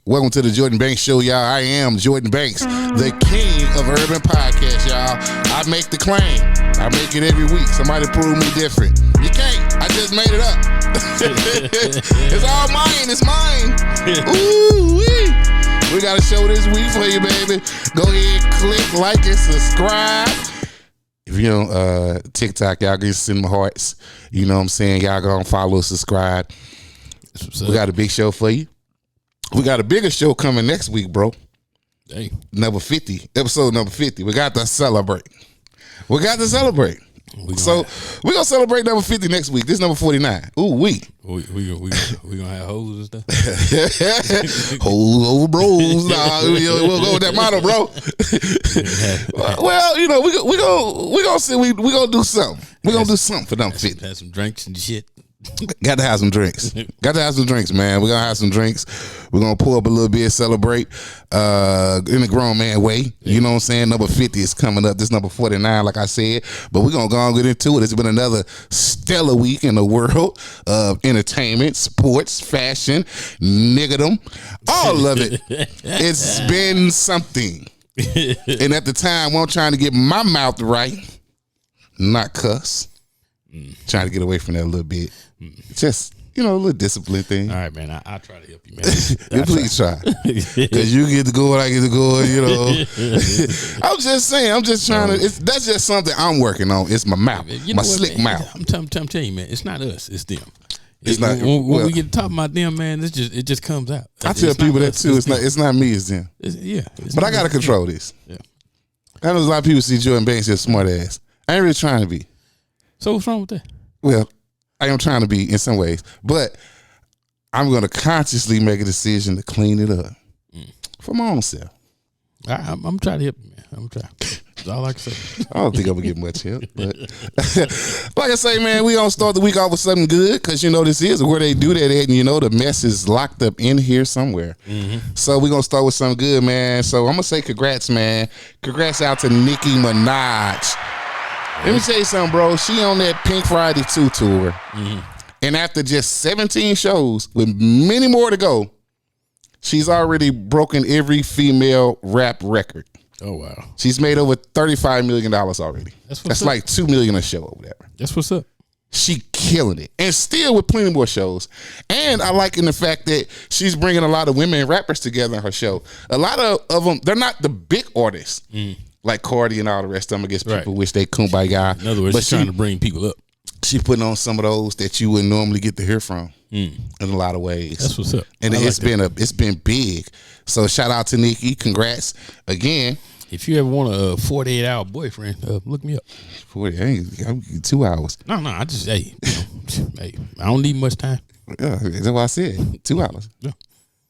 Welcome to the Jordan Bankxx Show, y'all. I am Jordan Bankxx, the king of urban podcasts, y'all. I make the claim. I make it every week. Somebody prove me different. You can't. I just made it up. It's all mine. It's mine. Ooh-wee. We got a show this week for you, baby. Go ahead, click, like, and subscribe. If you're on TikTok, y'all can send my hearts. You know what I'm saying? Y'all go and follow, subscribe. We got a big show for you. We got a bigger show coming next week, bro. Dang. Episode number 50. We got to celebrate. We're going to celebrate number 50 next week. This is number 49. Ooh, we gonna have hoes and stuff. Hoes over bros. Nah, we'll go with that motto, bro. Well, you know, we gonna see. We gonna do something. We gonna do something for number 50. Have some drinks and shit. Got to have some drinks. Man. We're going to have some drinks. We're going to pull up a little bit, celebrate in a grown man way. You know what I'm saying? Number 50 is coming up. This number 49, like I said. But we're going to go and get into it. It's been another stellar week in the world of entertainment, sports, fashion, niggerdom, all of it. It's been something. And at the time, I'm trying to get my mouth right, not cuss. Trying to get away from that a little bit. Just, you know, a little discipline thing. All right, man. I'll try to help you, man. Please try. Because you get to go and I get to go, you know. I'm just saying, I'm just trying to, that's just something I'm working on. It's my mouth, my slick mouth. I'm telling you, man, it's not us, it's them. It's not, when we get to talk about them, man, it just comes out. I tell people that too. It's not me, it's them. But I got to control this. Yeah. I know a lot of people see Jordan Bankxx as a smart ass. I ain't really trying to be. So what's wrong with that? Well, I am trying to be in some ways, but I'm going to consciously make a decision to clean it up for my own self. I'm trying to help you, man. I'm trying. That's all I can say. I don't think I'm going to get much help. But like I say, man, we going to start the week off with something good because, you know, this is where they do that at, and, you know, the mess is locked up in here somewhere. So we're going to start with something good, man. So I'm going to say congrats, man. Congrats out to Nicki Minaj. Let me tell you something, bro. She on that Pink Friday 2 tour. And after just 17 shows, with many more to go, she's already broken every female rap record. Oh, wow. She's made over $35 million already. That's like $2 million a show or whatever. That's what's up. She killing it. And still with plenty more shows. And I like in the fact that she's bringing a lot of women rappers together in her show. A lot of them, they're not the big artists. Like Cardi and all the rest of them. I guess people wish they kumbaya. In other words, she's trying to bring people up. She putting on some of those that you wouldn't normally get to hear from in a lot of ways. That's what's up. And it's been big. So shout out to Nicki. Congrats again. If you ever want a 48-hour boyfriend, look me up. 40, I'm 2 hours. No, I just hey, I don't need much time. Yeah, that's what I said. 2 hours. Yeah.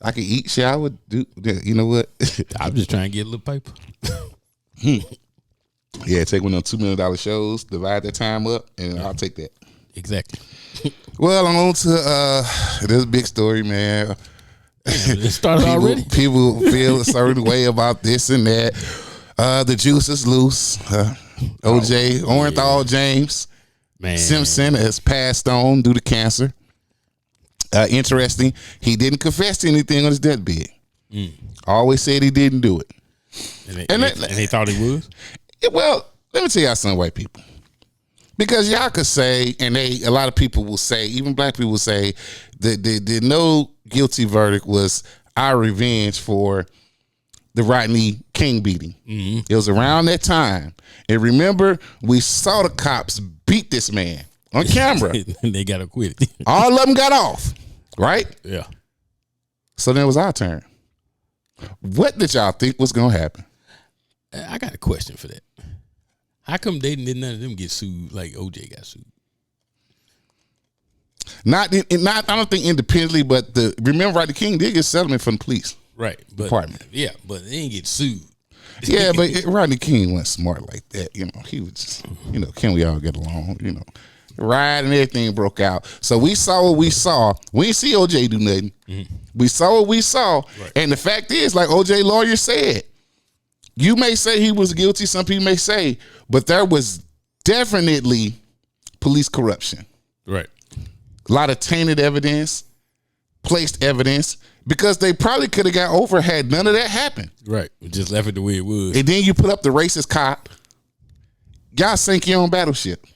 I can eat, shower, do. You know what? I'm just trying to get a little paper. Yeah, take one of them $2 million shows, divide that time up, and I'll take that. Exactly. Well, I'm on to this big story, man. It started already. People feel a certain way about this and that. The juice is loose. OJ, Orenthal James Simpson has passed on due to cancer. Interesting. He didn't confess to anything on his deathbed. Always said he didn't do it. And they thought he was? Well, let me tell y'all something, white people. Because y'all could say, and a lot of people will say, even black people will say, that the no guilty verdict was our revenge for the Rodney King beating. It was around that time. And remember, we saw the cops beat this man on camera. And they got acquitted. All of them got off, right? Yeah. So then it was our turn. What did y'all think was going to happen? I got a question for that. How come they didn't none of them get sued like OJ got sued? Not I don't think independently, but remember Rodney King did get settlement from the police. Right. Department. Yeah, but they didn't get sued. Yeah, but Rodney King wasn't smart like that. You know, he was just, you know, can we all get along? You know, riot and everything broke out. So we saw what we saw. We didn't see OJ do nothing. We saw what we saw. Right. And the fact is, like OJ lawyer said, you may say he was guilty, some people may say, but there was definitely police corruption. Right. A lot of tainted evidence. placed evidence because they probably could have got over had none of that happened. Right. Just left it the way it was. And then you put up the racist cop. Y'all sink your own battleship.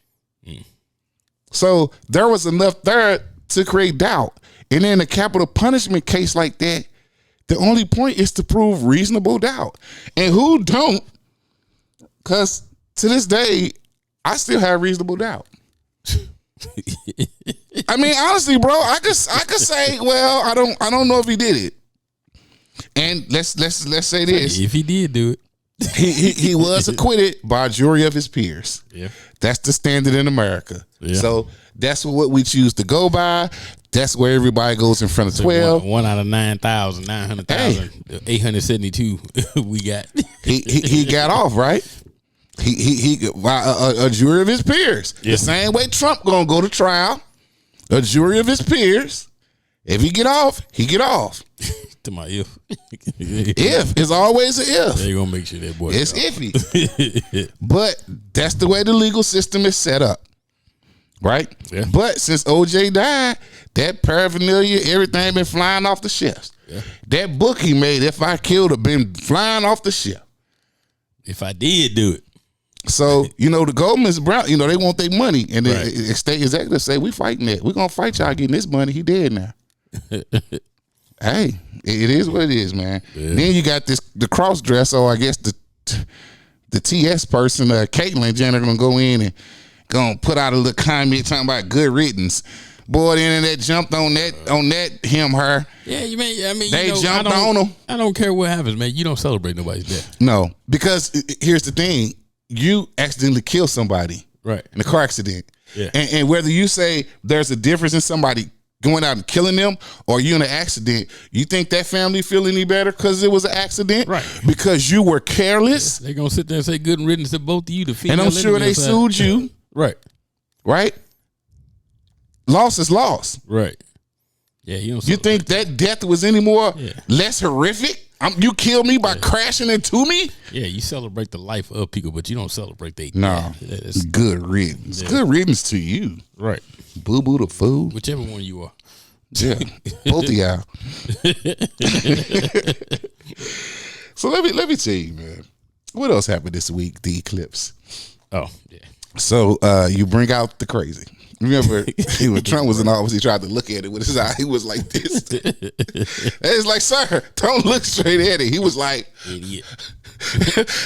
So there was enough there to create doubt. And in a capital punishment case like that, the only point is to prove reasonable doubt. And who don't? Because to this day, I still have reasonable doubt. I mean, honestly, bro, I could say, well, I don't know if he did it. And let's say this: if he did do it, he was acquitted by a jury of his peers. Yeah, that's the standard in America. Yeah. So that's what we choose to go by. That's where everybody goes in front of 12. One out of 9,000, 900,000, 872 we got. He got off, right? He a jury of his peers. Yeah. The same way Trump gonna go to trial. A jury of his peers. If he get off, he get off. To my if. If is always an if. They gonna make sure that boy. It's iffy. But that's the way the legal system is set up. Right? Yeah. But since OJ died, that paraphernalia, everything been flying off the shelves. Yeah. That book he made, If I Killed, have been flying off the shelf. If I did do it. So, the Goldman's Brown, they want their money. And the state executives say, we fighting that. We're going to fight y'all getting this money. He dead now. Hey, it is what it is, man. Yeah. Then you got the cross-dresser, or I guess the TS person, Caitlyn Jenner, going to go in and going to put out a little comment talking about good riddance. Boy, the internet jumped on that him, her. Yeah, they jumped on him. I don't care what happens, man. You don't celebrate nobody's death. No, because here's the thing. You accidentally kill somebody, right, in a car accident. Yeah. And whether you say there's a difference in somebody going out and killing them or you in an accident, you think that family feel any better because it was an accident? Right. Because you were careless? Yeah. They're going to sit there and say good riddance to both of you. And I'm sure they sued you. Right. Right? Loss is loss. Right. Yeah, you think that death was any more less horrific? You killed me by crashing into me? Yeah, you celebrate the life of people, but you don't celebrate their death. No, good riddance. Yeah. Good riddance to you. Right. Boo-boo the fool. Whichever one you are. Yeah, both of y'all. So let me tell you, man. What else happened this week? The eclipse. Oh, yeah. So you bring out the crazy. Remember, when Trump was in office, he tried to look at it with his eye. He was like this. It's like, sir, don't look straight at it. He was like, idiot.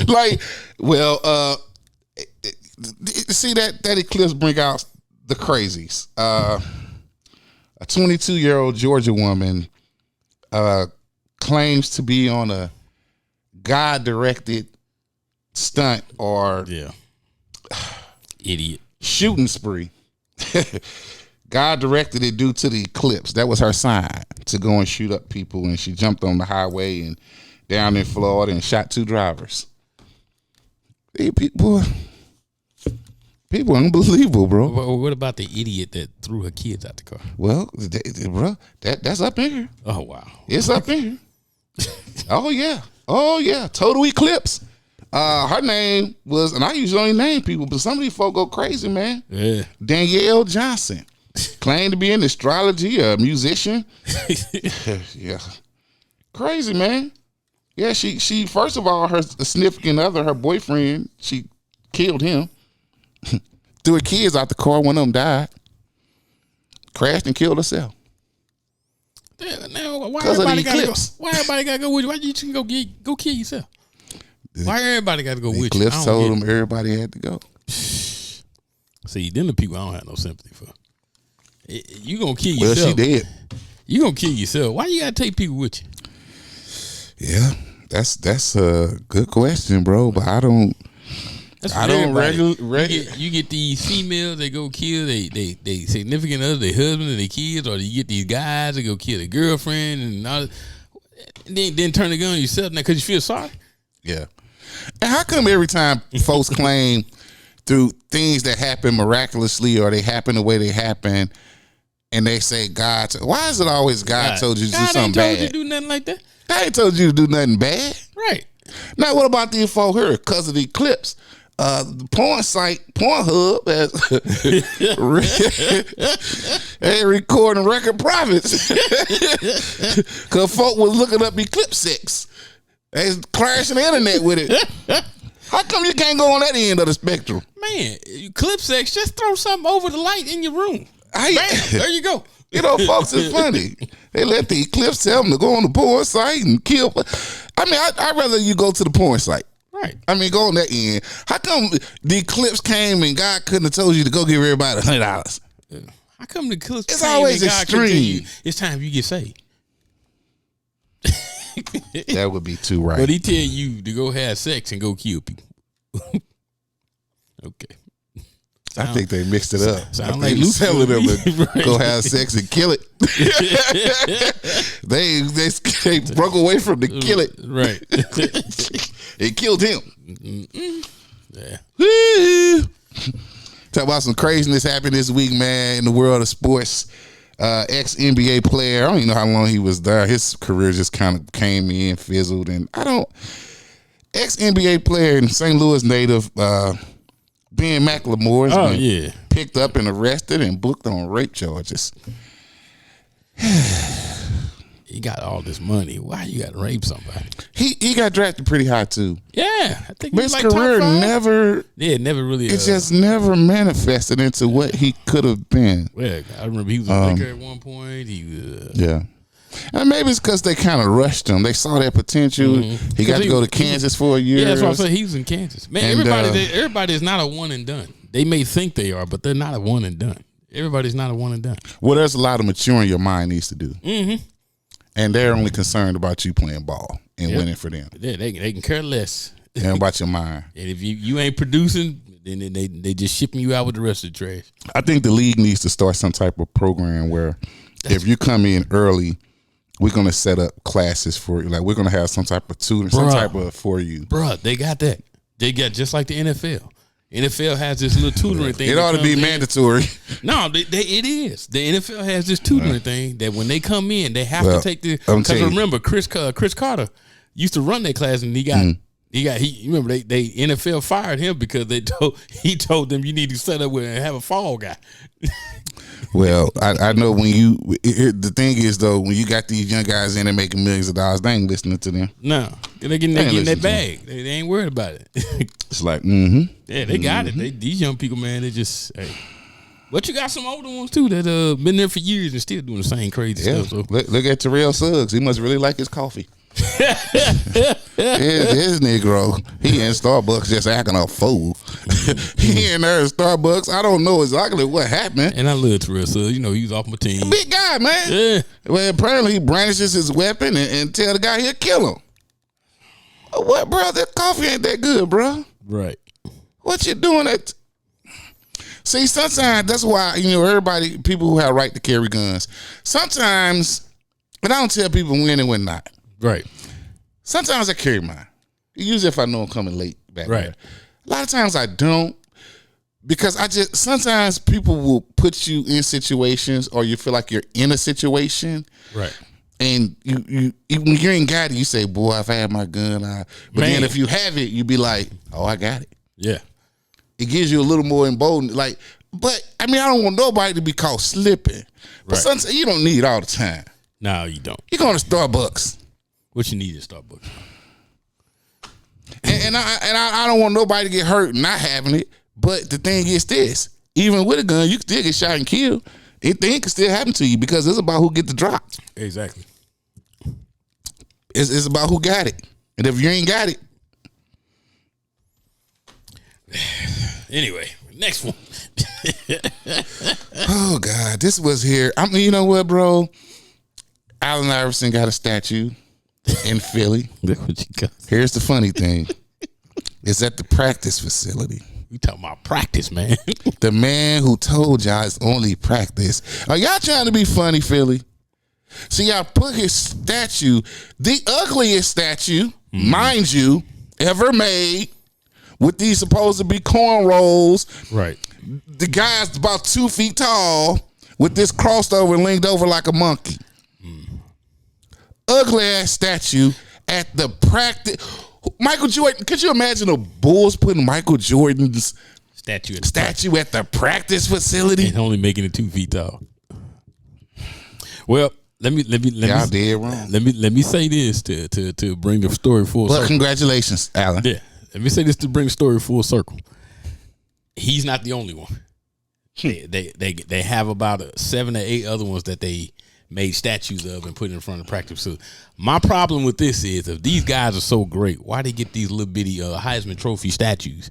Like, well, see that eclipse bring out the crazies. A 22-year-old Georgia woman claims to be on a God-directed stunt or idiot shooting spree. God directed it due to the eclipse. That was her sign to go and shoot up people, and she jumped on the highway and down in Florida and shot 2 drivers. People unbelievable, bro. What about the idiot that threw her kids out the car? Well, bro, that's up in here. Oh, wow. It's up in here. Oh yeah, total eclipse. Her name was, and I usually only name people, but some of these folk go crazy, man. Yeah. Danielle Johnson claimed to be an astrology, a musician. Yeah, crazy, man. Yeah, she first of all, her significant other, her boyfriend, she killed him. Threw her kids out the car. One of them died. Crashed and killed herself. Now, why everybody got to go with you? Why you just go kill yourself? Why everybody got to go with you? Cliff told them everybody had to go. See, them the people I don't have no sympathy for. You gonna kill yourself. Well, she did. You gonna kill yourself. Why you gotta take people with you? Yeah, that's a good question, bro. But I don't. You get these females that go kill they significant other, their husband and their kids, or you get these guys that go kill their girlfriend and all. And then turn the gun on yourself now because you feel sorry. Yeah. And how come every time folks claim through things that happen miraculously or they happen the way they happen, and they say God, why is it always God told you to do something bad? God ain't told you to do nothing like that. I ain't told you to do nothing bad. Right. Now, what about the folk here? Because of the eclipse, the porn site Pornhub they recording record profits because folk was looking up Eclipse sex. They crashing the internet with it. How come you can't go on that end of the spectrum? Man, Eclipse sex, just throw something over the light in your room. Bam, there you go. You know, folks, it's funny. They let the Eclipse tell them to go on the porn site and kill. I mean, I'd rather you go to the porn site. Right. I mean, go on that end. How come the Eclipse came and God couldn't have told you to go give everybody $100? How come the Eclipse It's came always and God couldn't tell you, extreme. it's time you get saved? That would be too right. But he tell you to go have sex and go kill people. Okay. I think they mixed it up. Sound I like think Luke telling them to right. go have sex and kill it. they broke away from the kill it. Right. It killed him. Yeah. Woo! Talk about some craziness happened this week, man, in the world of sports. Ex-NBA player, I don't even know how long he was there. His career just kind of came in, fizzled, and ex-NBA player and St. Louis native, Ben McLemore has been picked up and arrested and booked on rape charges. He got all this money. Why you got to rape somebody? He got drafted pretty high too. Yeah, I think But his like career top 5. never. Yeah, never really. It just never manifested into what he could have been. Yeah, I remember he was a liquor at one point. He was. Yeah. And maybe it's because they kind of rushed him. They saw that potential. Mm-hmm. He got to go to Kansas for a year. Yeah, that's what I'm saying. He was in Kansas. Man, And, everybody is not a one and done. They may think they are, but they're not a one and done. Everybody's not a one and done. Well, there's a lot of maturing your mind needs to do. Mm-hmm. And they're only concerned about you playing ball and winning for them. Yeah, they can care less. And about your mind. And if you ain't producing, then they just shipping you out with the rest of the trash. I think the league needs to start some type of program where if you come in early, we're going to set up classes for you. Like we're going to have some type of tutor, some type of for you. Bruh, they got that. They got just like the NFL. NFL has this little tutoring thing. It ought to be mandatory. No, it is. The NFL has this tutoring thing that when they come in, they have to take the. Because remember, Chris Carter used to run that class, and you remember they NFL fired him because he told them you need to set up with and have a fall guy. Well, I know the thing is though, when you got these young guys in there making millions of dollars, they ain't listening to them. No, they're getting that bag. They ain't worried about it. It's like, yeah, they got it. These young people, man, they just, hey. But you got some older ones too that been there for years and still doing the same crazy stuff. So. Look at Terrell Suggs. He must really like his coffee. his Negro, he in Starbucks just acting a fool. He in there at Starbucks. I don't know exactly what happened. And I love Terrell Suggs. You know, he was off my team. Big guy, man. Yeah. Well, apparently he brandishes his weapon and tell the guy he'll kill him. What, bro? That coffee ain't that good, bro. Right. What you doing at? See, sometimes that's why, people who have right to carry guns, sometimes, and I don't tell people when and when not. Right. Sometimes I carry mine. Usually if I know I'm coming late back right. there. A lot of times I don't, because sometimes people will put you in situations or you feel like you're in a situation. Right. And you when you ain't got it, you say, boy, if I had my gun, then if you have it, you be like, oh, I got it. Yeah. It gives you a little more emboldened. But I don't want nobody to be caught slipping. But sometimes you don't need it all the time. No, you don't. You're going to Starbucks. What you need is Starbucks. and I don't want nobody to get hurt not having it. But the thing is this: even with a gun, you can still get shot and killed. Anything can still happen to you because it's about who get the drop. Exactly. It's about who got it, and if you ain't got it. Anyway, next one. Oh God, this was here. You know what, bro? Allen Iverson got a statue in Philly. Look what you got. Here's the funny thing: it's at the practice facility. We talking about practice, man. The man who told y'all it's only practice. Are y'all trying to be funny, Philly? See, y'all put his statue, the ugliest statue, mind you, ever made, with these supposed to be cornrows. Right. The guy's about 2 feet tall with this crossed over and linked over like a monkey. Ugly ass statue at the practice. Michael Jordan, could you imagine the Bulls putting Michael Jordan's statue at the practice facility and only making it 2 feet tall? Well, let me y'all dead wrong. Let me say this to bring the story full circle. Congratulations, Alan. Yeah. Let me say this to bring the story full circle. He's not the only one. They have about 7 or 8 other ones that they made statues of and put in front of practice. So my problem with this is, if these guys are so great, why they get these little bitty Heisman Trophy statues?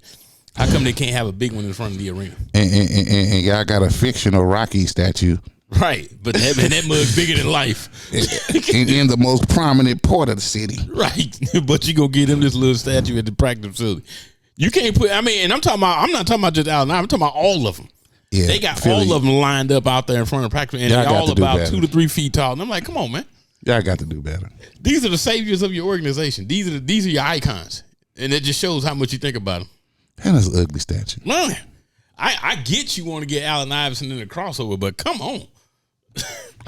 How come they can't have a big one in front of the arena? And y'all got a fictional Rocky statue. Right, but that mug's bigger than life. in the most prominent part of the city. Right, but you gonna give them this little statue at the practice facility. You can't put. I mean, and I'm not talking about just Allen. I'm talking about all of them. Yeah, they got all of them lined up out there in front of practice, and they're all about 2 to 3 feet tall. And I'm like, come on, man. Y'all got to do better. These are the saviors of your organization. These are your icons, and it just shows how much you think about them. And that's an ugly statue. Man, I get you want to get Allen Iverson in the crossover, but come on.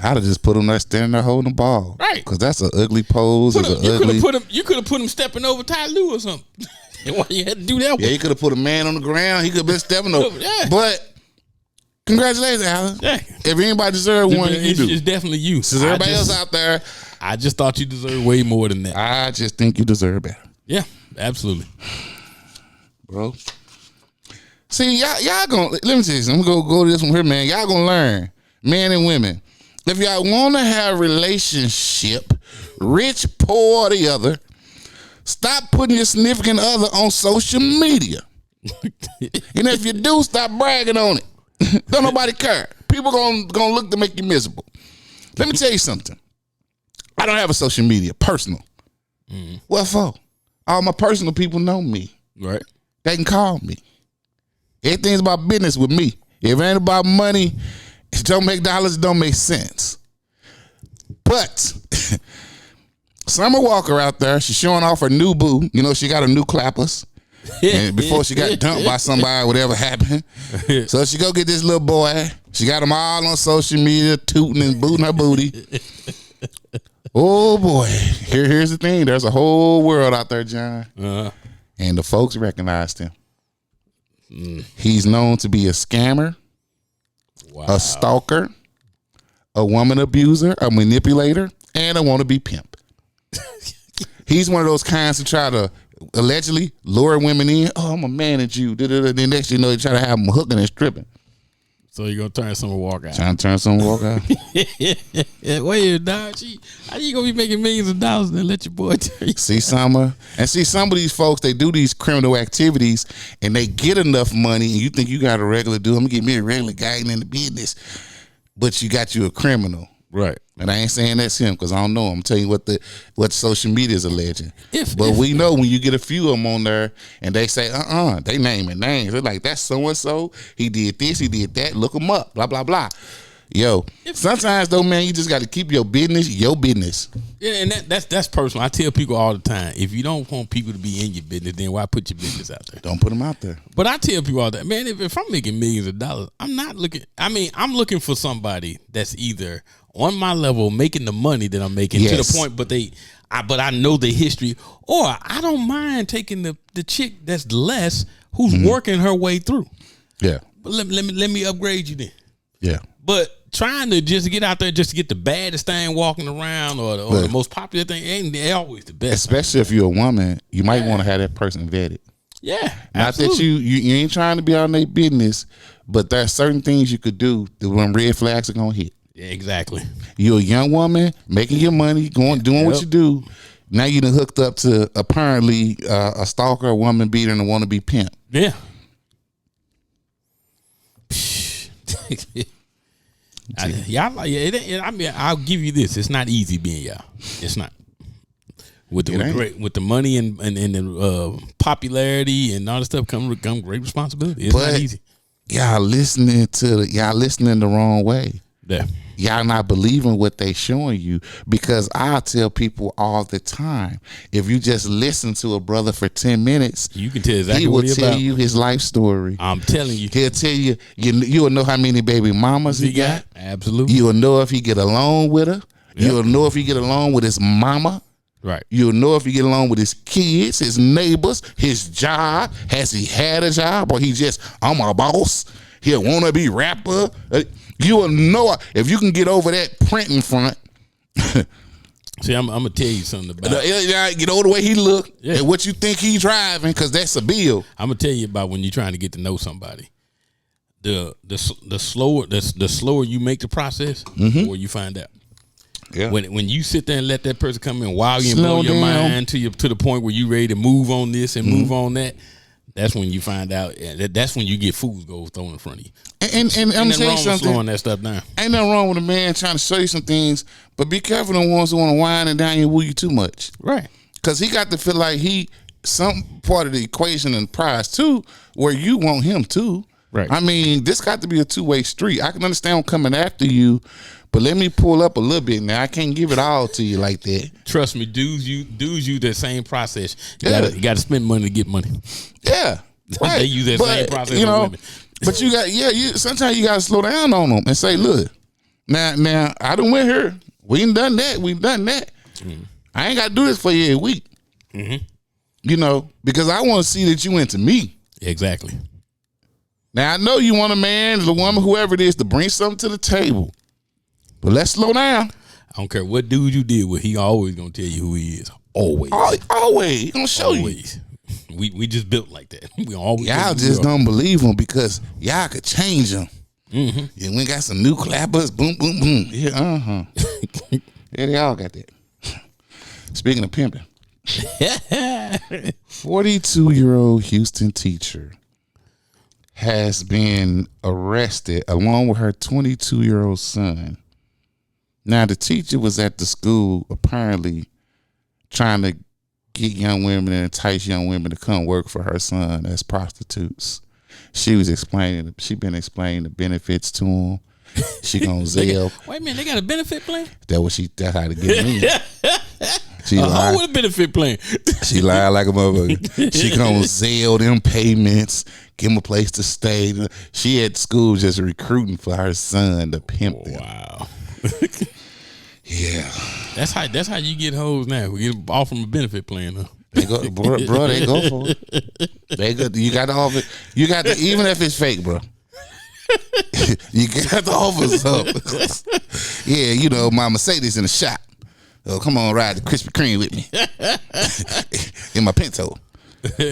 I'd have just put him there standing there holding the ball. Right. Because that's an ugly pose. You could have put him stepping over Ty Lue or something. Why you had to do that? Yeah, you could have put a man on the ground. He could have been stepping over. Yeah. But congratulations, Alan. Yeah. If anybody deserves one, you do. It's definitely you. Since everybody else out there. I just thought you deserved way more than that. I just think you deserve better. Yeah, absolutely. Bro. See, y'all gonna, let me tell you something. I'm gonna go to this one here, man. Y'all gonna learn. Men and women, if y'all want to have a relationship, rich, poor, or the other, stop putting your significant other on social media. And if you do, stop bragging on it. Don't nobody care. People gonna look to make you miserable. Let me tell you something. I don't have a social media, personal. What for? All my personal people know me. Right. They can call me. Everything's about business with me. If it ain't about money, it don't make dollars, it don't make sense. But Summer Walker out there, she's showing off her new boo. You know, she got her new clappers. And before she got dumped by somebody, whatever happened. So she go get this little boy. She got them all on social media, tooting and booting her booty. Oh boy. Here's the thing. There's a whole world out there, John. And the folks recognized him. He's known to be a scammer. Wow. A stalker, a woman abuser, a manipulator, and a wannabe pimp. He's one of those kinds who try to allegedly lure women in. Oh, I'm a man at you. Then next you know, they try to have them hooking and stripping. So you're going to turn Summer Walker out. Trying to turn Summer Walker out. Wait, dog. How you going to be making millions of dollars and then let your boy turn you? See, Summer. And see, some of these folks, they do these criminal activities and they get enough money and you think you got a regular dude. I'm going to get me a regular guy in the business. But you got you a criminal. Right. And I ain't saying that's him because I don't know him. I'm telling you what social media is alleging. But we know when you get a few of them on there and they say, they naming names. They're like, that's so-and-so. He did this, he did that. Look him up, blah, blah, blah. Yo, sometimes though, man, you just got to keep your business. Yeah, and that's personal. I tell people all the time, if you don't want people to be in your business, then why put your business out there? Don't put them out there. But I tell people all that, man, if I'm making millions of dollars, I'm looking for somebody that's either on my level making the money that I'm making to the point, but I know the history, or I don't mind taking the chick that's less who's working her way through. Yeah. But let me upgrade you then. Yeah. But trying to just get out there just to get the baddest thing walking around or the most popular thing ain't always the best. Especially if you're a woman, you might want to have that person vetted. Yeah, not absolutely. That you ain't trying to be on their business, but there's certain things you could do that when red flags are gonna hit. Yeah, exactly. You're a young woman making your money, doing what you do. Now you done hooked up to apparently a stalker, a woman beater, and a wannabe pimp. Yeah. I'll give you this. It's not easy being y'all. It's not. With the money and the popularity and all that stuff come great responsibility. It's not easy. Y'all listening the wrong way. Yeah. Y'all not believing what they showing you, because I tell people all the time, if you just listen to a brother for 10 minutes, you can tell exactly he will tell you his life story. I'm telling you. He'll tell you, you will know how many baby mamas he got. Absolutely. You will know if he get along with her. You will know if he get along with his mama. Right. You'll know if he get along with his kids, his neighbors, his job. Has he had a job, or he just, I'm a boss? He want to be rapper. You will know if you can get over that printing front. See, I'm gonna tell you something about get over the way he look and what you think he driving, because that's a bill. I'm gonna tell you about when you're trying to get to know somebody. The slower you make the process, the more you find out. Yeah. When you sit there and let that person come in, wow, you blow your mind to the point where you ready to move on this and move on that. That's when you find out. That's when you get fool's gold thrown in front of you. And I'm saying something. Slowing that stuff down. Ain't nothing wrong with a man trying to show you some things, but be careful the ones who want to whine and down you, woo you too much. Right. Because he got to feel like he some part of the equation and prize too, where you want him too. Right. I mean, this got to be a two-way street. I can understand I'm coming after you, but let me pull up a little bit now. I can't give it all to you like that. Trust me, dudes use that same process. You gotta spend money to get money. Yeah. Right. They use that same process with women. But you got sometimes you gotta slow down on them and say, look, now I done went here. We ain't done that. We've done that. Mm-hmm. I ain't gotta do this for you a week. Mm-hmm. You know, because I want to see that you into me. Exactly. Now I know you want a man, the woman, whoever it is, to bring something to the table. But let's slow down. I don't care what dude you deal with, he always gonna tell you who he is. Always. Always. He gonna show you. We just built like that. We always y'all just don't believe him because y'all could change him. Mm-hmm. Yeah, we got some new clappers. Boom, boom, boom. Yeah, yeah, they all got that. Speaking of pimping, 42-year-old Houston teacher has been arrested along with her 22-year-old son. Now, the teacher was at the school apparently trying to get young women and entice young women to come work for her son as prostitutes. She been explaining the benefits to him. She gonna Zelle. Wait a minute, they got a benefit plan? That's how to get them in. She lied. What a benefit plan? She lied like a motherfucker. She gonna Zelle them payments, give him a place to stay. She at school just recruiting for her son to pimp them. Wow. Yeah. That's how you get hoes now. We get off from a benefit plan, huh? They go, bro. They go for it. They go. You got to offer. You got to, even if it's fake, bro. You got to offer something. Yeah, you know, my Mercedes in the shop. Oh, come on, ride the Krispy Kreme with me in my Pinto.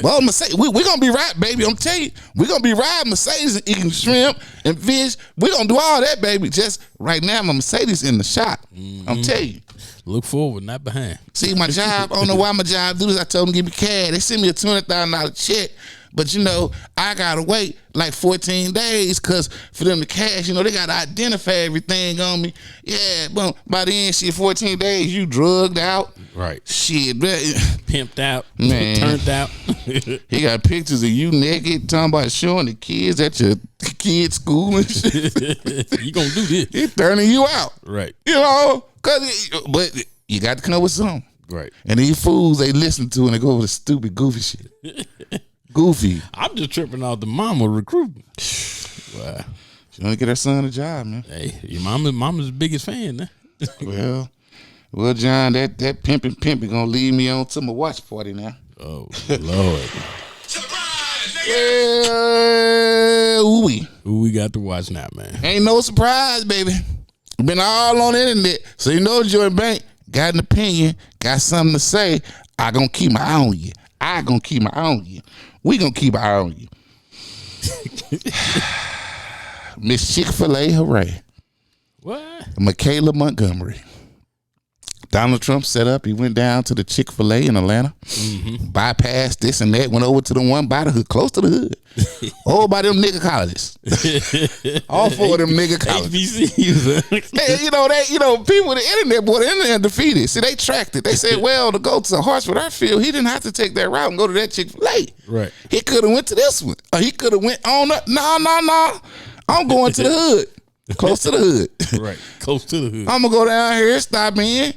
Well, Mercedes, we're gonna be riding, baby. I'm telling you, we're gonna be riding Mercedes and eating shrimp and fish. We're gonna do all that, baby. Just right now, my Mercedes in the shop. Mm-hmm. I'm telling you. Look forward, not behind. See, my job, I don't know why my job do this. I told them to give me cash. They sent me a $200,000 check. But, you know, I got to wait like 14 days because for them to cash, you know, they got to identify everything on me. Yeah, but by the end, 14 days, you drugged out. Right. Shit. Pimped out. Man. Turned out. He got pictures of you naked, talking about showing the kids at your kids' school and shit. You going to do this. He turning you out. Right. You know, but you got to come up with something. Right. And these fools, they listen to and they go over the stupid, goofy shit. Goofy. I'm just tripping out the mama recruiting. Wow. She want to get her son a job, man. Hey, your mama's the biggest fan, man. Well, John, that pimping gonna lead me on to my watch party now. Oh, Lord. Surprise, nigga! Yeah, Oowee. Oowee got to watch now, man. Ain't no surprise, baby. Been all on the internet. So you know Jordan Bank got an opinion, got something to say. I gonna keep my eye on you. I gonna keep my eye on you. We gonna keep our eye on you. Miss Chick-fil-A, hooray. What? Michaela Montgomery. Donald Trump set up. He went down to the Chick-fil-A in Atlanta, bypassed this and that, went over to the one by the hood, close to the hood. All by them nigga colleges. All four of them nigga colleges. HBCUs. Hey, people with the internet, boy, the internet defeated. See, they tracked it. They said, well, to go to Hartsfield Airfield, he didn't have to take that route and go to that Chick-fil-A. Right. He could have went to this one. Or he could have went on up. No. I'm going to the hood. Close to the hood. Right. Close to the hood. I'm going to go down here, stop in.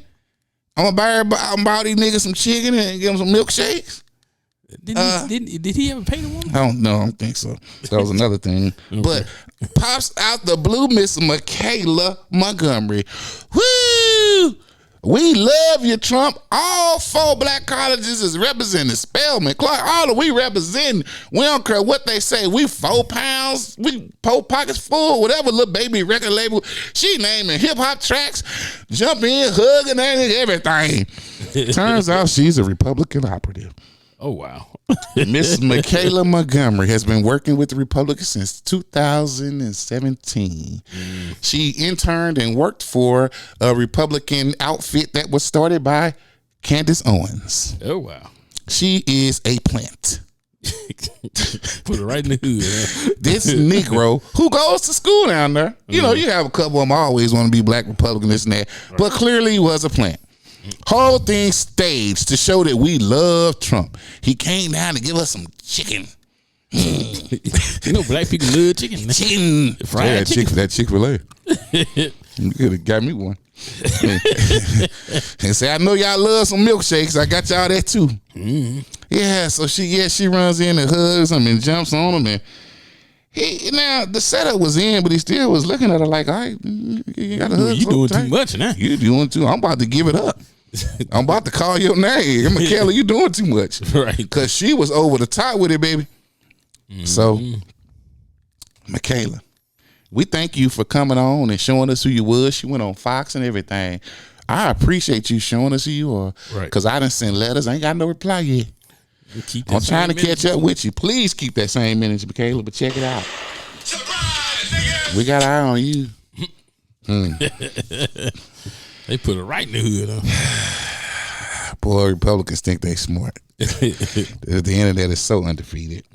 I'm going to buy these niggas some chicken and give them some milkshakes. Did he ever pay the woman? I don't think so. That was another thing. Okay. But pops out the blue, Miss Michaela Montgomery. Woo! We love you, Trump. All 4 black colleges is represented. Spelman, Clark, all of we representing. We don't care what they say. We 4 pounds. We 4 pockets full. Whatever little baby record label. She naming hip hop tracks. Jump in, hugging, and everything. Turns out she's a Republican operative. Oh, wow. Miss Michaela Montgomery has been working with the Republicans since 2017. She interned and worked for a Republican outfit that was started by Candace Owens. Oh, wow. She is a plant. Put it right in the hood. Huh? This Negro who goes to school down there. You know, you have a couple of them always want to be black Republican, this and that. Right. But clearly he was a plant. Whole thing staged to show that we love Trump. He came down to give us some chicken. You know, black people love chicken. Chicken. Fried chicken. That Chick-fil-A. You could have got me one. And say, I know y'all love some milkshakes. I got y'all that too. Yeah, so she runs in and hugs him and jumps on him. And now the setup was in, but he still was looking at her like, all right, you got to hug. You doing too much now. You doing too. I'm about to give it up. I'm about to call your name. Michaela, you doing too much. Right. Because she was over the top with it, baby. So, Michaela, we thank you for coming on and showing us who you was. She went on Fox and everything. I appreciate you showing us who you are. Right. Because I done sent letters. I ain't got no reply yet. I'm trying to catch up with you. Please keep that same energy, Michaela, but check it out. Surprise, nigga. We got an eye on you. They put it right in the hood, huh? Boy, Republicans think they smart. The internet is so undefeated.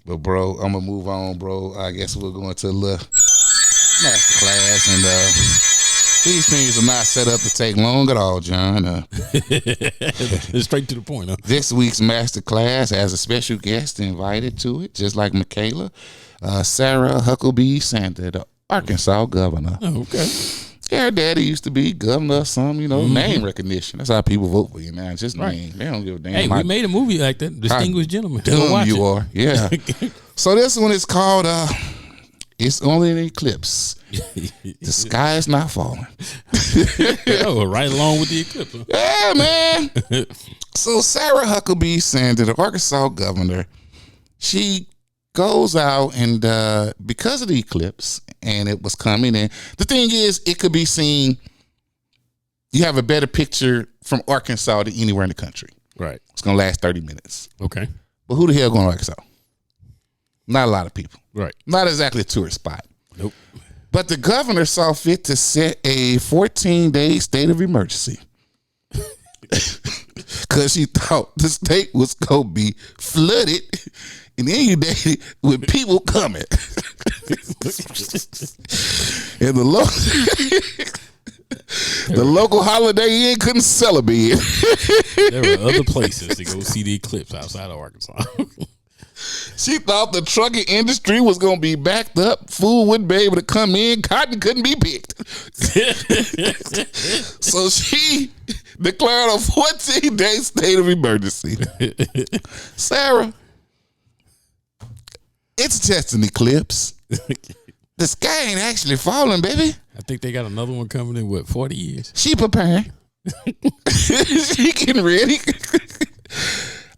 But, bro, I'm going to move on, bro. I guess we're going to a little master class. And these things are not set up to take long at all, John. Straight to the point, huh? This week's master class has a special guest invited to it, just like Michaela, Sarah Huckabee Sanders, the Arkansas governor. Oh, okay. Yeah, her daddy used to be governor or something, name recognition. That's how people vote for you now. It's just name. They don't give a damn. Hey, we made a movie like that, Distinguished Gentleman. Dumb you are. Yeah. So this one is called It's Only an Eclipse. The sky is not falling. Oh, right along with the eclipse. Huh? Yeah, man. So Sarah Huckabee Sanders, the Arkansas governor, she goes out and because of the eclipse and it was coming, and the thing is, it could be seen. You have a better picture from Arkansas than anywhere in the country. Right. It's gonna last 30 minutes. Okay. But who the hell going to Arkansas? Not a lot of people. Right. Not exactly a tourist spot. Nope. But the governor saw fit to set a 14-day state of emergency because she thought the state was going to be flooded and inundated with people coming. And the local Holiday Inn couldn't celebrate. There were other places to go see the eclipse outside of Arkansas. She thought the trucking industry was going to be backed up. Food wouldn't be able to come in. Cotton couldn't be picked. So she declared a 14-day state of emergency. Sarah, it's just an eclipse. The sky ain't actually falling, baby. I think they got another one coming in, 40 years? She preparing. She getting ready.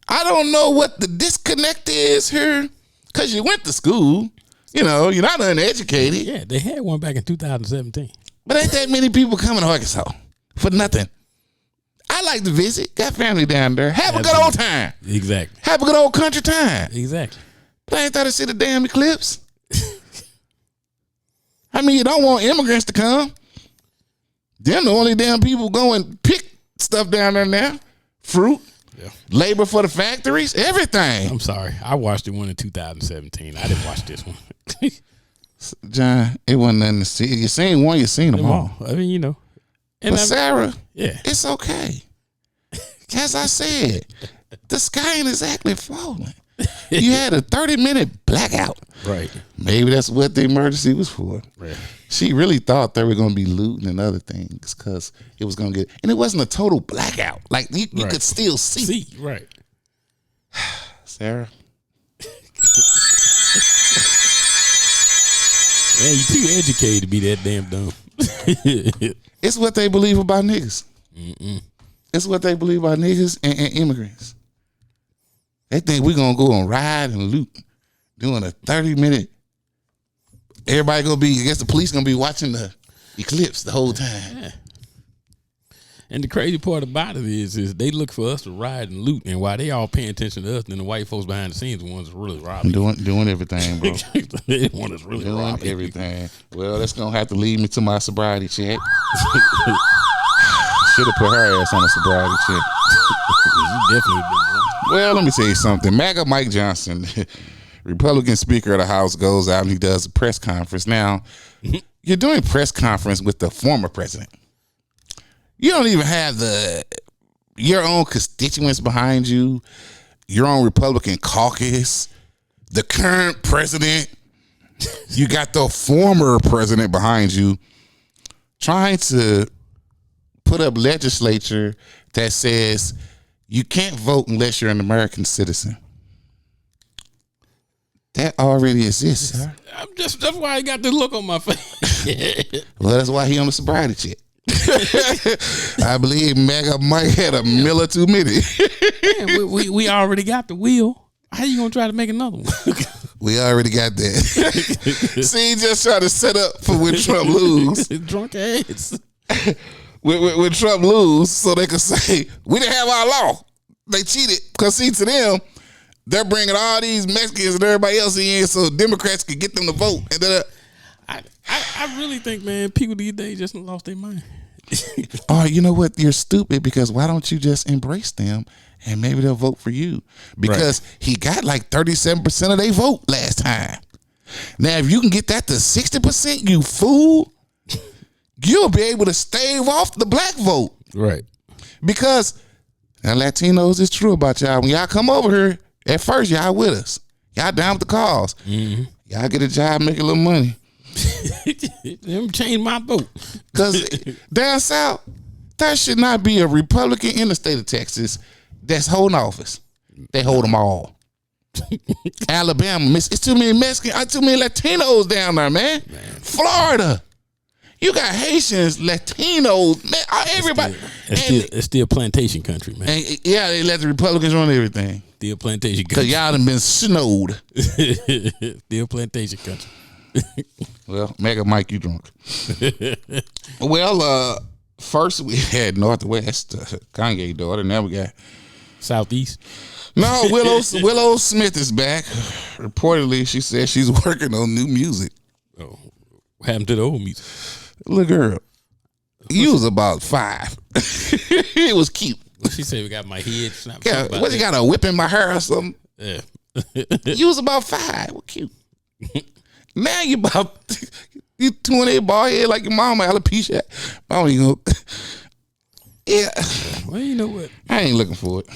I don't know what the disconnect is here, because you went to school. You're not uneducated. Yeah, they had one back in 2017. But ain't that many people coming to Arkansas for nothing? I like to visit. Got family down there. Have a good old time. Exactly. Have a good old country time. Exactly. But I ain't thought to see the damn eclipse. I mean, you don't want immigrants to come. Them the only damn people go and pick stuff down there now. Fruit. Yeah. Labor for the factories, everything. I'm sorry. I watched the one in 2017. I didn't watch this one. John, it wasn't nothing to see. You seen one, you seen them all. I mean, But Sarah, yeah, it's okay. As I said, the sky ain't exactly falling. You had a 30-minute blackout. Right. Maybe that's what the emergency was for. Right. She really thought they were going to be looting and other things because it was going to get, and it wasn't a total blackout. Like you could still see. Right. Sarah. Man, you too educated to be that damn dumb. It's what they believe about niggas. It's what they believe about niggas and immigrants. They think we're gonna go and ride and loot, doing a 30-minute. Everybody gonna be. I guess the police gonna be watching the eclipse the whole time. Yeah. And the crazy part about it is they look for us to ride and loot, and while they all paying attention to us, then the white folks behind the scenes, the ones that really robbing, doing everything, bro. They want us really doing robbing everything. Well, that's gonna have to lead me to my sobriety check. Should have put her ass on a sobriety check. Definitely. Well, let me tell you something. MAGA Mike Johnson, Republican Speaker of the House, goes out and he does a press conference. Now, you're doing press conference with the former president. You don't even have your own constituents behind you, your own Republican caucus, the current president. You got the former president behind you trying to put up legislature that says you can't vote unless you're an American citizen. That already exists, sir. That's why I got this look on my face. Well, that's why he on the sobriety check. I believe MAGA Mike had a mill or too many. Man, we already got the wheel. How you gonna try to make another one? We already got that. See, he just trying to set up for when Trump lose. Drunk ass. When Trump lose, so they can say we didn't have our law. They cheated because see, to them, they're bringing all these Mexicans and everybody else in so Democrats could get them to vote. And I really think, man, people these days just lost their mind. Oh, you know what? You're stupid because why don't you just embrace them and maybe they'll vote for you? Because he got like 37% of their vote last time. Now, if you can get that to 60%, you fool, you'll be able to stave off the black vote. Right. Because now Latinos, it's true about y'all. When y'all come over here, at first y'all with us. Y'all down with the cause. Mm-hmm. Y'all get a job, make a little money. Them change my vote. Because down south, there should not be a Republican in the state of Texas that's holding office. They hold them all. Alabama, it's too many Mexicans, too many Latinos down there, man. Florida, you got Haitians, Latinos, man, everybody. It's still plantation country, man. And yeah, they let the Republicans run everything. Still plantation country. Because y'all done been snowed. Still plantation country. Well, MAGA Mike, you drunk. Well, first we had Northwest, Kanye daughter. Now we got Southeast. No, Willow Smith is back. Reportedly, she said she's working on new music. Oh, what happened to the old music? Little girl, you was about 5. It was cute. She said we got my head. Yeah, what you got a whip in my hair or something? Yeah. You was about 5. Well, cute. Now you 28 bald head like your mama, alopecia. I don't even know. Yeah. Well, you know what? I ain't looking for it.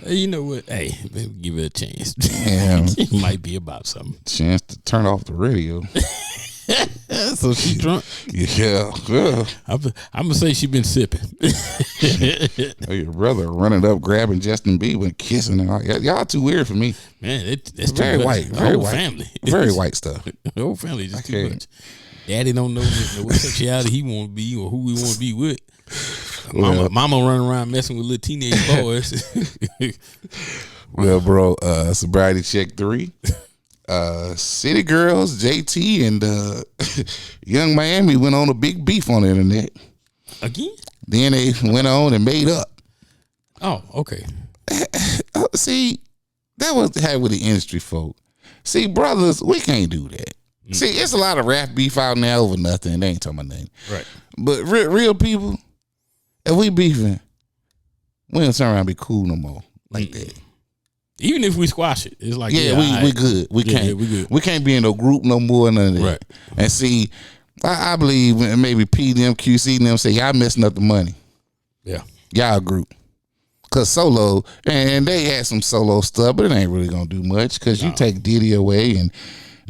You know what? Hey, maybe give it a chance. Yeah. It might be about something. Chance to turn off the radio. So she drunk? Yeah. I'm gonna say she been sipping. Your brother running up, grabbing Justin Bieber and kissing him. Y'all too weird for me. Man, that's very too white. Much. Very whole white family. Very white stuff. The whole family just too much. Daddy don't know what sexuality he want to be or who he want to be with. Mama running around messing with little teenage boys. Well, bro, sobriety check 3. City Girls, JT, and Young Miami went on a big beef on the internet. Again? Then they went on and made up. Oh, okay. See, that was had with the industry folk. See, brothers, we can't do that. See, it's a lot of rap beef out now over nothing. They ain't talking about nothing. Right. But real people, if we beefing, we don't turn around and be cool no more like that. Even if we squash it, it's like we good. We can't. We good. We can't be in no group no more. None of that. Right. And see, I believe maybe P them, QC them say y'all messing up the money. Yeah. Y'all group. Cause solo, and they had some solo stuff, but it ain't really gonna do much. Cause you take Diddy away and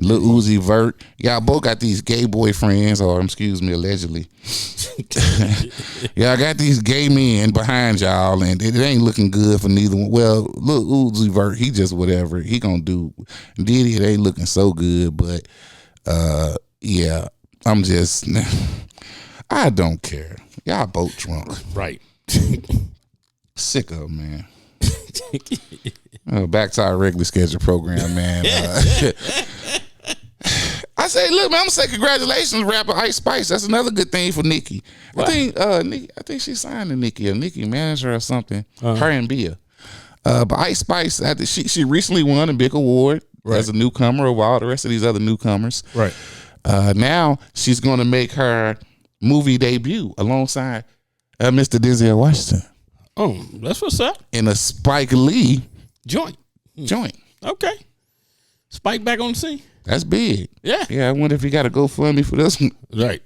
Lil Uzi Vert, y'all both got these gay boyfriends, or excuse me, allegedly. Y'all got these gay men behind y'all, and it ain't looking good for neither one. Well, Lil Uzi Vert, he just whatever he gonna do. Diddy, it ain't looking so good, but yeah, I'm just, I don't care. Y'all both drunk, right? Sick of 'em, man. Back to our regular schedule program, man. I say, look, man, I'm gonna say congratulations, rapper Ice Spice. That's another good thing for Nicki. I think she signed to Nicki, or Nicki manager or something. Her and Bia. But Ice Spice, she recently won a big award as a newcomer of all the rest of these other newcomers. Right. Now she's gonna make her movie debut alongside Mr. Denzel Washington. Oh, that's what's up. In a Spike Lee joint. Okay. Spike back on the scene. That's big. Yeah. Yeah, I wonder if he got to go fund me for this one. Right.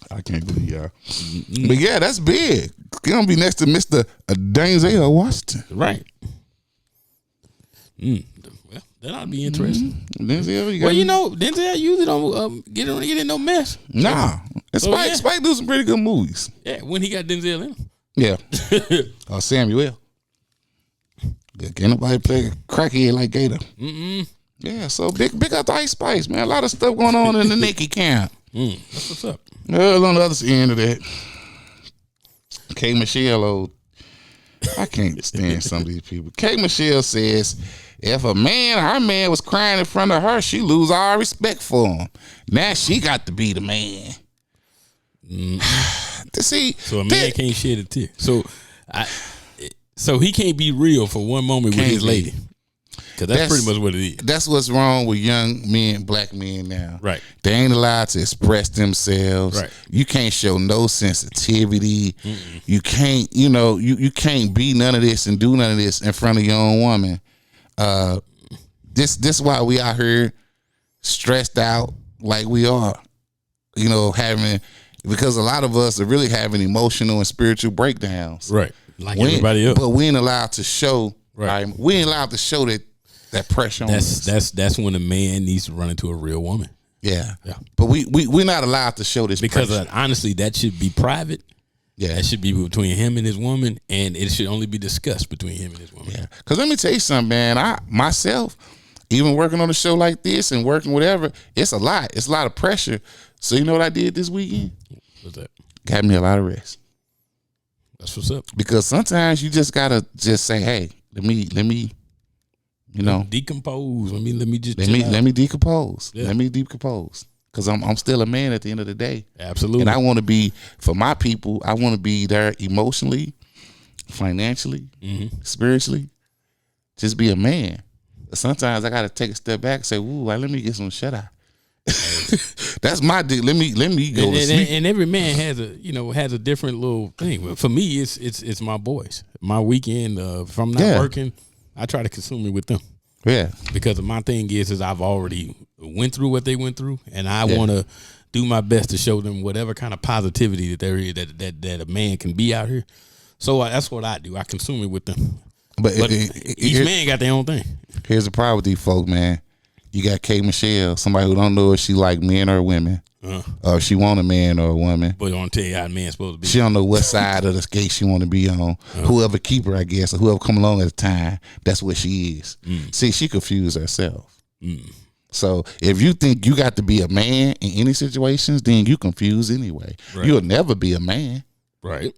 I can't believe y'all. But yeah, that's big. He's going to be next to Mr. Denzel Washington. Right. Well, that ought to be interesting. Denzel, Denzel usually don't get in no mess. Nah. Spike do some pretty good movies. Yeah, when he got Denzel in him. Yeah. Samuel. Can't nobody play crackhead like Gator. Yeah, so big up the Ice Spice, man. A lot of stuff going on in the Nicki camp. That's what's up. Well, on the other end of that, K. Michelle, I can't stand some of these people. K. Michelle says, if her man was crying in front of her, she lose all respect for him. Now she got to be the man. See, so a man can't shed a tear. So he can't be real for one moment with his lady. Because that's pretty much what it is. That's what's wrong with young men, black men now. Right. They ain't allowed to express themselves. Right. You can't show no sensitivity. You can't, you can't be none of this and do none of this in front of your own woman. This why we out here stressed out like we are. Because a lot of us are really having emotional and spiritual breakdowns. Right. Like everybody else. But we ain't allowed to show. Right. We ain't allowed to show that pressure on us. That's when a man needs to run into a real woman. Yeah. But we're not allowed to show this because pressure. Honestly, that should be private. Yeah. That should be between him and his woman, and it should only be discussed between him and his woman. Yeah. Because let me tell you something, man. I myself, even working on a show like this and working whatever, it's a lot. It's a lot of pressure. So you know what I did this weekend? What's that? Got me a lot of rest. That's what's up. Because sometimes you just gotta just say, hey, let me decompose. Let me decompose. Yeah. Let me decompose. Because I'm still a man at the end of the day. Absolutely. And I want to be, for my people, I want to be there emotionally, financially, spiritually. Just be a man. But sometimes I gotta take a step back and say, ooh, let me get some shut eye. That's my deal. Let me go to sleep. And every man has a different little thing. For me, it's my boys. My weekend, if I'm not working, I try to consume it with them. Yeah. Because my thing is I've already went through what they went through, and I want to do my best to show them whatever kind of positivity that there is that a man can be out here. So that's what I do. I consume it with them. But each man got their own thing. Here's the problem with these folk, man. You got K. Michelle, somebody who don't know if she like men or women, or if she want a man or a woman. But don't tell you how a man's supposed to be. She don't know what side of the skate she want to be on. Whoever keep her, I guess, or whoever come along at the time, that's what she is. See, she confused herself. So if you think you got to be a man in any situations, then you confused anyway. Right. You'll never be a man. Right.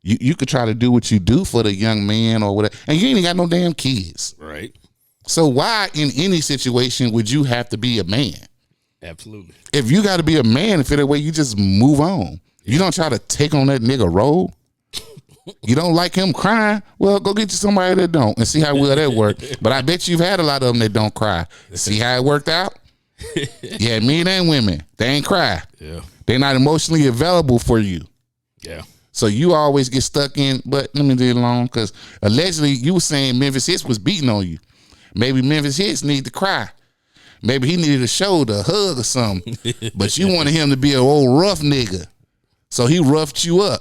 You could try to do what you do for the young man or whatever, and you ain't got no damn kids. Right. So why in any situation would you have to be a man? Absolutely. If you got to be a man, if that way you just move on. Yeah. You don't try to take on that nigga role. You don't like him crying? Well, go get you somebody that don't and see how well that worked. But I bet you've had a lot of them that don't cry. See how it worked out? Yeah, men and women, they ain't cry. Yeah. They're not emotionally available for you. Yeah. So you always get stuck in, but let me leave it alone, because allegedly you were saying Memphis Hits was beating on you. Maybe Memphis Hits need to cry. Maybe he needed a shoulder, a hug or something. But you wanted him to be an old rough nigga. So he roughed you up.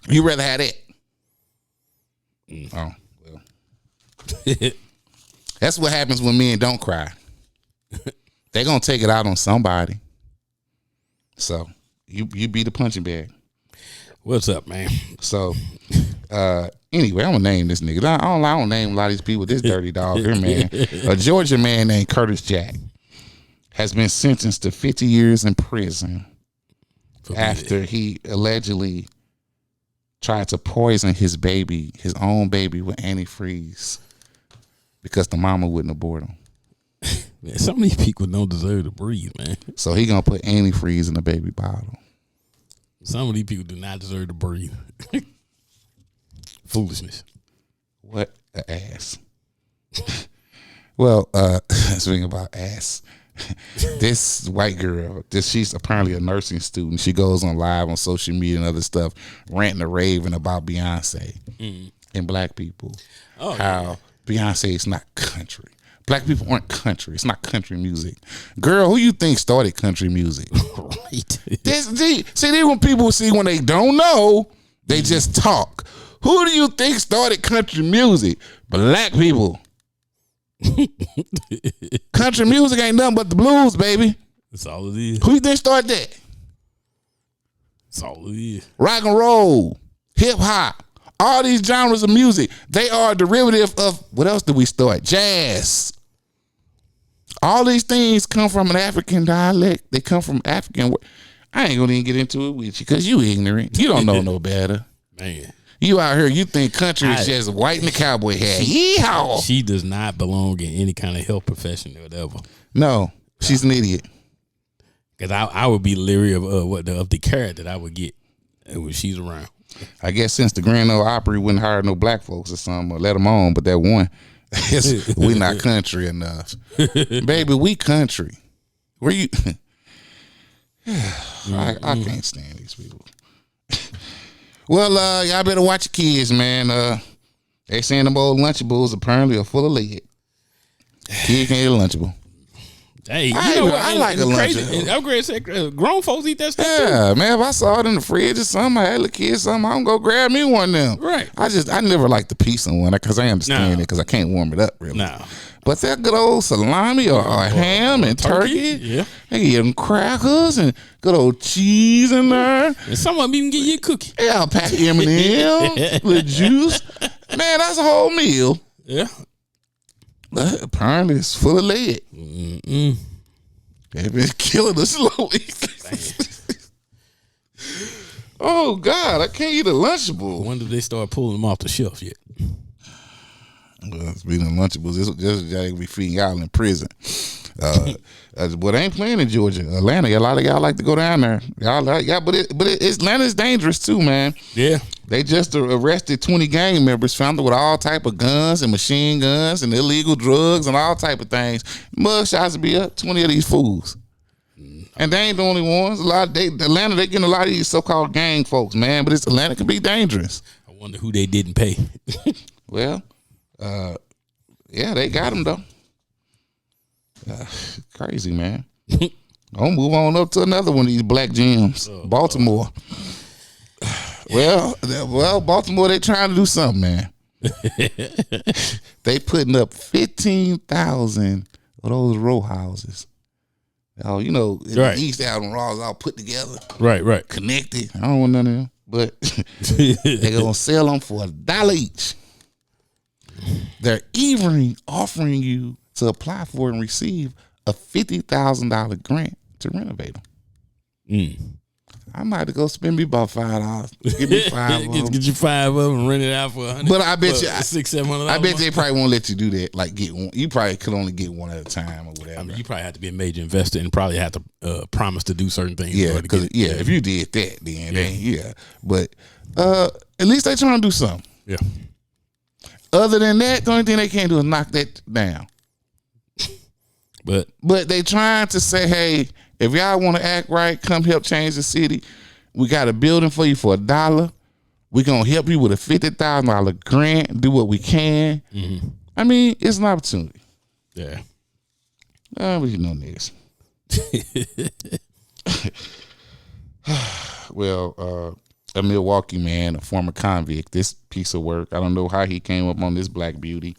You rather have that. Oh, well. That's what happens when men don't cry. They're going to take it out on somebody. So you be the punching bag. What's up, man? So, anyway, I'm going to name this nigga. I don't name a lot of these people. This dirty dog here, man. A Georgia man named Curtis Jack has been sentenced to 50 years in prison after he allegedly tried to poison his own baby with antifreeze because the mama wouldn't abort him. Man, some of these people don't deserve to breathe, man. So he gonna put antifreeze in the baby bottle. Some of these people do not deserve to breathe. Foolishness. What an ass. Well, speaking about ass, this white girl, she's apparently a nursing student. She goes on live on social media and other stuff, ranting and raving about Beyonce and black people. Oh, how Beyonce is not country. Black people aren't country. It's not country music. Girl, who you think started country music? Right. See, when people see when they don't know, they just talk. Who do you think started country music? Black people. Country music ain't nothing but the blues, baby. That's all it is. Who you think started that? That's all it is. Rock and roll, hip hop, all these genres of music, they are a derivative of, what else did we start? Jazz. All these things come from an African dialect. They come from African. I ain't gonna even get into it with you because you ignorant. You don't know no better. Man. You out here, you think country is just white in the cowboy hat. Yeehaw! She does not belong in any kind of health profession or whatever. No, she's an idiot. Because I would be leery of the carrot that I would get when she's around. I guess since the Grand Ole Opry wouldn't hire no black folks or something, or let them on, but that one, we not country enough. Baby, we country. Where you? I can't stand these people. Well, y'all better watch your kids, man. They saying them old Lunchables apparently are full of lead. Kids can't eat a Lunchable. Hey, I like a Lunchable. Upgrade said grown folks eat that stuff too. Man, if I saw it in the fridge or something, I had a kid something, I'm gonna go grab me one of them. Right. I never liked the pizza one because I understand it because I can't warm it up really. No. But that good old salami or ham and turkey, yeah. They get them crackers and good old cheese in there. And some of them even get you a cookie. Yeah, a pack of M&M's with juice. Man, that's a whole meal. Yeah. But apparently it's full of lead. They've been killing us slowly. Oh, God, I can't eat a Lunchable. When did they start pulling them off the shelf yet? Well, speaking of Lunchables, this y'all be feeding y'all in prison. But they ain't playing in Georgia. Atlanta, a lot of y'all like to go down there. But Atlanta's dangerous too, man. Yeah. They just arrested 20 gang members, found them with all type of guns and machine guns and illegal drugs and all type of things. Mug shots to be up, 20 of these fools. And they ain't the only ones. Atlanta, they getting a lot of these so-called gang folks, man. But Atlanta can be dangerous. I wonder who they didn't pay. Well, yeah, they got him though. Crazy, man. I'll move on up to another one of these black gems. Baltimore. Well, Baltimore, they trying to do something, man. They putting up 15,000 of those row houses. Oh, in the East out on Raws all put together. Right. Connected. I don't want none of them. But they're going to sell them for $1 each. They're even offering you to apply for and receive a $50,000 grant to renovate them. I might have to go spend me about $5. Give me 5 of them. Get you 5 of them and rent it out for $100. But I bet you $600-$700. I bet they probably won't let you do that. Like get one. You probably could only get one at a time or whatever. I mean, you probably have to be a major investor and probably have to promise to do certain things. Yeah, because if you did that, then But at least they trying to do something. Yeah. Other than that, the only thing they can't do is knock that down. But they trying to say, hey, if y'all want to act right, come help change the city. We got a building for you for $1. We're going to help you with a $50,000 grant, do what we can. Mm-hmm. I mean, it's an opportunity. Yeah. But niggas. Well, a Milwaukee man, a former convict, this piece of work, I don't know how he came up on this black beauty.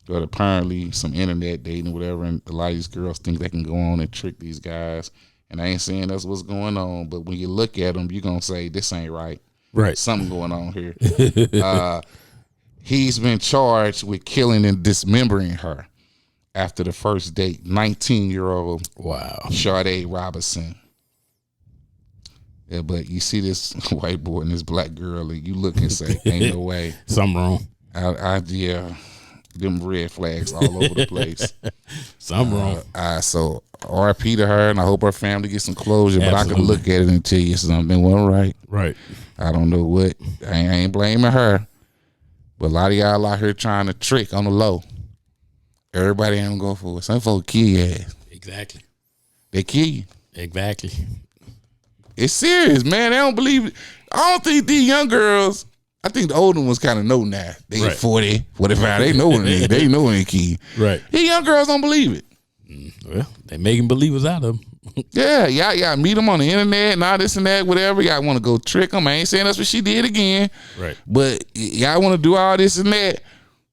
But apparently some internet dating or whatever, and a lot of these girls think they can go on and trick these guys. And I ain't saying that's what's going on, but when you look at them, you're going to say, this ain't right. Right. Something going on here. He's been charged with killing and dismembering her after the first date, 19-year-old Sade Robinson. Yeah, but you see this white boy and this black girl, and you look and say, "Ain't no way." Something wrong. Yeah, them red flags all over the place. Something wrong. So RIP to her, and I hope her family gets some closure. Absolutely. But I can look at it and tell you something wasn't right. Right. I don't know what. I ain't blaming her, but a lot of y'all out here trying to trick on the low. Everybody ain't gonna go for it. Some folks kill your ass. Exactly. They kill you. Exactly. It's serious, man. They don't believe it. I don't think these young girls, I think the older ones kind of know now. They 40, 45. They know when they know when they key. Right. These young girls don't believe it. Well, they making believers out of them. Yeah, y'all meet them on the internet and all this and that, whatever. Y'all want to go trick them. I ain't saying that's what she did again. Right. But y'all want to do all this and that.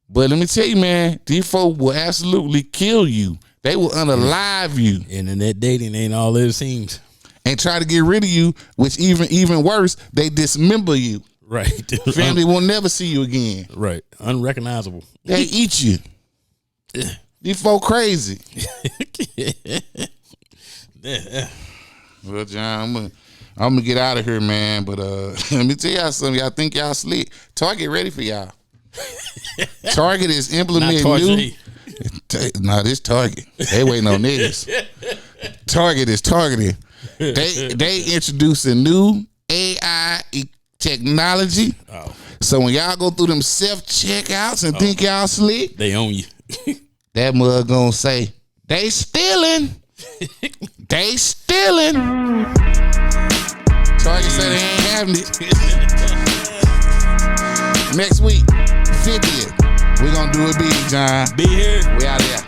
But let me tell you, man, these folk will absolutely kill you. They will unalive you. Internet dating ain't all it seems. And try to get rid of you, which even worse, they dismember you. Right. Family will never see you again. Right. Unrecognizable. They eat you. These folk crazy. Well, John, I'm gonna get out of here, man. But let me tell y'all something. Y'all think y'all slick. Target ready for y'all. Target is implementing new. Nah, this Target. They waiting on niggas. Target is targeting. They introducing new AI technology. Oh. So when y'all go through them self-checkouts and think y'all slick, they own you. that mug gonna say, they stealing. They stealing. Target said they ain't having it. Next week, 50th, we gonna do it big, John. Be here. We out here.